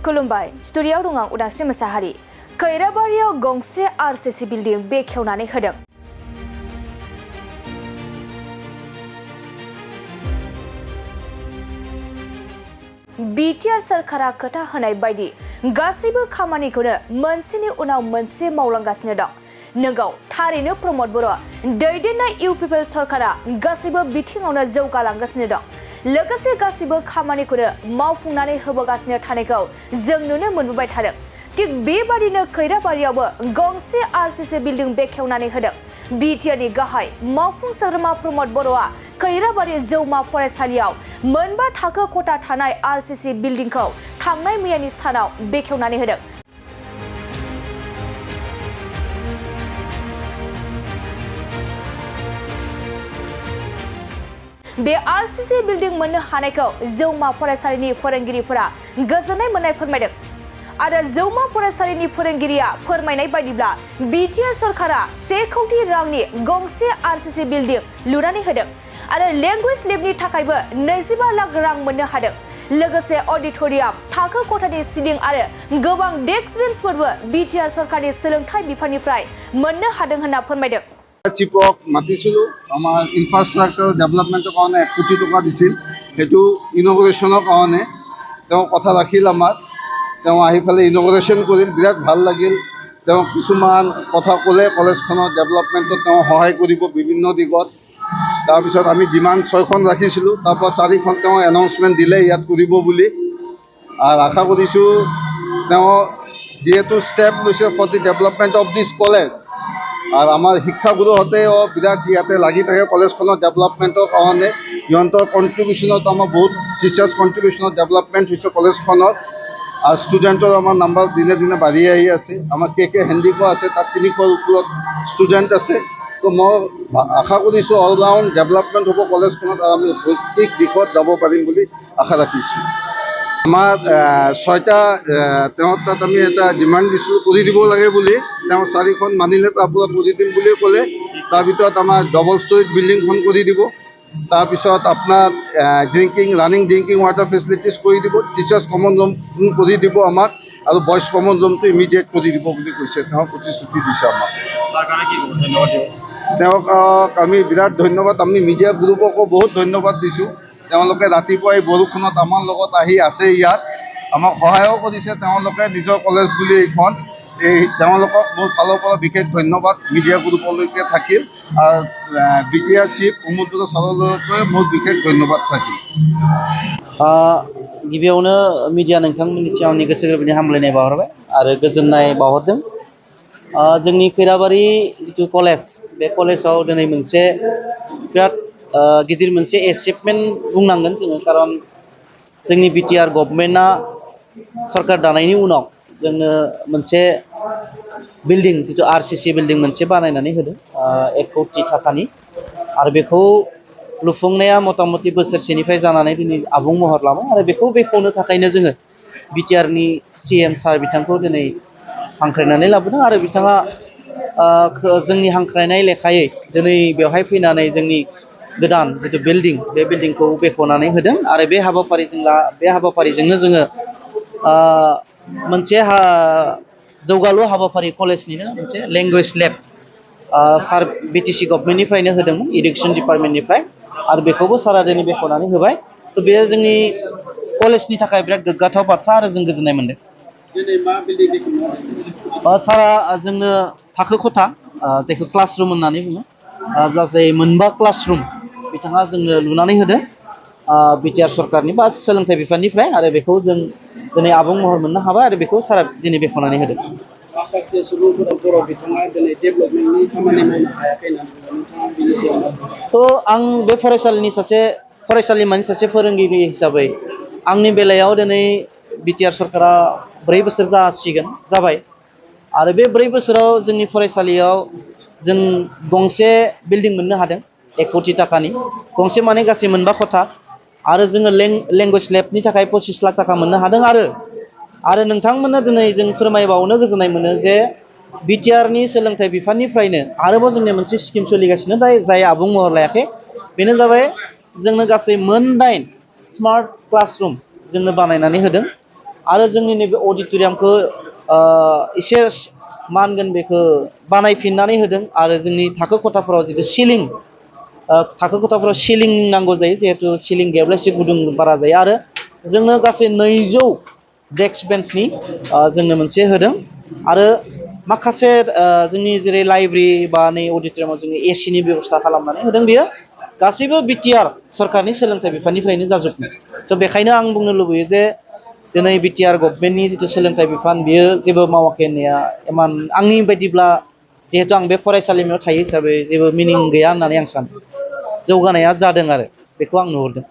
खुलुमबाय स्टुडिय'आव दं आं उदांस्रि मोसाहारि। खैराबारियाव गंसे आरसीसी बिल्डिं बेखेवनानै होदों। बिटिआर सरकारा खोथा होनाय बायदि गासैबो खामानिखौनो मोनसेनि उनाव मोनसे मावलांगासिनो दं। नोंगौ थारैनो प्रमद बर' दैदेननाय इउपिपिएल सरकारा गासैबो बिथिङावनो जौगालांगासिनो दं। लोगोसे गासैबो खामानिखौनो मावफुंनानै होबोगासिनो थानायखौ जों नुनो मोनबोबाय थादों। थिग बेबादिनो खैराबारियावबो गंसे आरसीसी बिल्डिं बेखेवनानै होदों। बिटिआरनि गाहाय मावफुं सोद्रोमा प्रमद बर'आ खैराबारि जौमा फरायसालियाव मोनबा थाखो खथा थानाय आरसीसी बिल्डिंखौ थांनाय मैयानि सानाव बेखेवनानै होदों। बे आरसीसी बिल्डिं मोननो हानायखौ जौमा फरायसालिनि फोरोंगिरिफोरा गोजोननाय मोननाय फोरमायदों। आरो जौमा फरायसालिनि फोरोंगिरिया फोरमायनाय बायदिब्ला बिटिआर सरकारा 1 कोटी रांनि गंसे आरसीसी बिल्डिं लुनानै होदों आरो लेंगुवेज लेबनि थाखायबो 25 लाख रां मोननो हादों। लोगोसे अडिटोरियाम, थाखो खथानि सिलिं आरो गोबां डेस्क बेन्चफोरबो बिटिआर सरकारनि सोलोंथाइ बिफाननिफ्राय मोननो हादों होनना फोरमायदों। চিফক মাতিছিলোঁ আমাৰ ইনফ্ৰাষ্ট্ৰাকচাৰ ডেভেলপমেণ্টৰ কাৰণে 1 কোটি টকা দিছিল। সেইটো ইনগ্ৰেশ্যনৰ কাৰণে তেওঁ কথা ৰাখিল আমাৰ। তেওঁ আহি পেলাই ইনগ্ৰেশ্যন কৰিল, বিৰাট ভাল লাগিল। তেওঁ কিছুমান কথা ক'লে কলেজখনৰ ডেভেলপমেণ্টত তেওঁ সহায় কৰিব বিভিন্ন দিশত। তাৰপিছত আমি ডিমাণ্ড 6খন ৰাখিছিলোঁ, তাৰপৰা 4খন তেওঁ এনাউন্সমেণ্ট দিলে ইয়াত কৰিব বুলি। আৰু আশা কৰিছোঁ তেওঁ যিহেতু ষ্টেপ লৈছে for the development of this college. আর আমার শিক্ষাগুরুহতেও বিরাট ইয়াতে লাগি থাকে কলেজখনৰ ডেভেলপমেণ্টৰ কাৰণে। সিহঁতৰ কণ্ট্ৰিবিউশ্যনত আমাৰ বহুত টিচাৰ্ছ কণ্ট্ৰিবিউশ্যনত ডেভেলপমেণ্ট হৈছে কলেজখনৰ। আৰু ষ্টুডেণ্টৰ আমাৰ নাম্বাৰ দিনে দিনে বাঢ়ি আহি আছে। আমাৰ কে হেণ্ডিকো আছে, তাত 300ৰ ওপৰত ষ্টুডেণ্ট আছে। তো মই আশা কৰিছোঁ অলৰাউণ্ড ডেভেলপমেণ্ট হ'ব কলেজখনত আৰু আমি প্ৰত্যেক দিশত যাব পাৰিম বুলি আশা ৰাখিছোঁ। আমাৰ 6টা তেওঁৰ তাত আমি এটা ডিমাণ্ড দিছিলোঁ কৰি দিব লাগে বুলি। তেওঁ 4খন মানিলে তাৰপৰা কৰি দিম বুলি ক'লে। তাৰ ভিতৰত আমাৰ ডবল ষ্টৰিড বিল্ডিংখন কৰি দিব। তাৰপিছত আপোনাৰ ৰানিং ড্ৰিংকিং ৱাটাৰ ফেচিলিটিছ কৰি দিব। টিচাৰ্ছ কমন ৰুম কৰি দিব আমাক আৰু বইজ কমন ৰুমটো ইমিডিয়েট কৰি দিব বুলি কৈছে। তেওঁ প্ৰতিশ্ৰুতি দিছে আমাক। তেওঁক আমি বিৰাট ধন্যবাদ। আমি মিডিয়া গ্ৰুপকো বহুত ধন্যবাদ দিছোঁ। তেওঁলোকে ৰাতিপুৱাই বৰষুণত আমাৰ লগত আহি আছে ইয়াত, আমাক সহায়ো কৰিছে। তেওঁলোকে নিজৰ কলেজ বুলি এইখন, তেওঁলোকক মোৰ ফালৰ পৰা বিশেষ ধন্যবাদ মিডিয়া গ্ৰুপলৈকে থাকিল। আৰু বিটিআৰ চিফ প্ৰমোদ बर' ছাৰলৈকে মোৰ বিশেষ ধন্যবাদ থাকিল। गिबियावनो मिडिया नोंथांमोननि सिगांनि गोसो गोरबोनि हामलायनाय बावहरबाय आरो गोजोननाय बावहरदों। जोंनि खैराबारि जिथु कलेज, बे कलेजाव दिनै मोनसे बिराद गिदिर मोनसे एचिभमेन्ट बुंनांगोन जोङो। खारन जोंनि बिटिआर गभर्नमेन्टआ सरकार दानायनि उनाव जोंनो मोनसे बिल्डिं जिथु आरसीसी बिल्डिं मोनसे बानायनानै होदों 1 कोटी थाखानि। आरो बेखौ लुफुंनाया मथा-मथि बोसोरसेनिफ्राय जानानै दिनै आबुं महर लाबाय। आरो बेखौ बेखेवनो थाखायनो जोङो बिटिआरनि सीएम सार बिथांखौ दिनै हांख्रायनानै लाबोदों। आरो बिथाङा जोंनि हांख्रायनाय लेखायै दिनै बेवहाय फैनानै जोंनि गोदान जिथु बिल्डिं, बे बिल्डिंखौ बेखेवनानै होदों। आरो बे हाबाफारिजोंनो जोङो मोनसे जौगालु हाबाफारि कलेजनिनो मोनसे लेंगुवेज लेब सार बिटिसि गभर्नमेन्टनिफ्रायनो होदोंमोन, इडुकेसन डिपार्टमेन्टनिफ्राय। आरो बेखौबो सारा दिनै बेखेवनानै होबाय। तो बेयो जोंनि कलेजनि थाखाय बिराद गोग्गाथाव बाथ्रा आरो जों गोजोननाय मोनदों। सारा जोंनो थाखो खथा, जायखौ क्लासरुम होननानै बुङो, गासै मोनबा क्लासरुम बिथाङा जोंनो लुनानै होदों बिटिआर सरकारनि बा सोलोंथाइ बिफाननिफ्राय। आरो बेखौ जों दिनै आबुं महर मोननो हाबाय आरो बेखौ सारा दिनै बेखेवनानै होदों। माखासे सुबुंफोरा बर' बिथाङा दिनै डेभेलपमेन्टनि खामानि मावनो हायाखै होननानै नोंथाङा बिनि सायाव। थ' आं बे फरायसालिमानि सासे फोरोंगिरि हिसाबै आंनि बेलायाव दिनै बिटिआर सरकारा 4 बोसोर जाबाय। आरो बे 4 बोसोराव जोंनि फरायसालियाव जों गंसे बिल्डिं मोननो हादों 1 कोटी थाखानि। गंसे माने गासै मोनबा खथा। आरो जोङो लेंगुवेज लेबनि थाखाय 25 लाख थाखा मोननो हादों। आरो नोंथांमोननो दिनै जों फोरमायबावनो गोजोननाय मोनो जे बिटिआरनि सोलोंथाइ बिफाननिफ्रायनो आरोबाव जोंनि मोनसे स्किम सोलिगासिनो जाय आबुं महर लायाखै। बेनो जाबाय जोंनो गासै 9 स्मार्ट क्लासरुम जोंनो बानायनानै होदों। आरो जोंनि नैबे अडिट'रियामखौ एसे मा होनगोन बेखौ बानायफिननानै होदों आरो जोंनि थाखो खथाफोराव जितु सिलिं थाखो खथाफोराव सिलिं नांगौ जायो जिहेतु सिलिं गैयाब्ला एसे गुदुं बारा जायो आरो जोंनो गासै 200 डेस्क बेन्चनि जोंनो मोनसे होदों आरो माखासे जोंनि जेरै लाइब्रेरि बा नै अडिट'रियामाव जोङो एसिनि बेबस्था खालामनानै होदों बेयो गासैबो बिटिआर सरकारनि सोलोंथाइ बिफाननिफ्रायनो जाजोबनाय स' बेखायनो आं बुंनो लुबैयो जे दिनै बिटिआर गभर्नमेन्टनि जिथु सोलोंथाइ बिफान बियो जेबो मावाखै होननाया इमान आंनि बायदिब्ला जिहेतु आं बे फरायसालिमायाव थायो हिसाबै जेबो मिनिं गैया होननानै आं सानो जौगानाया जादों आरो बेखौ आं नुहुरदों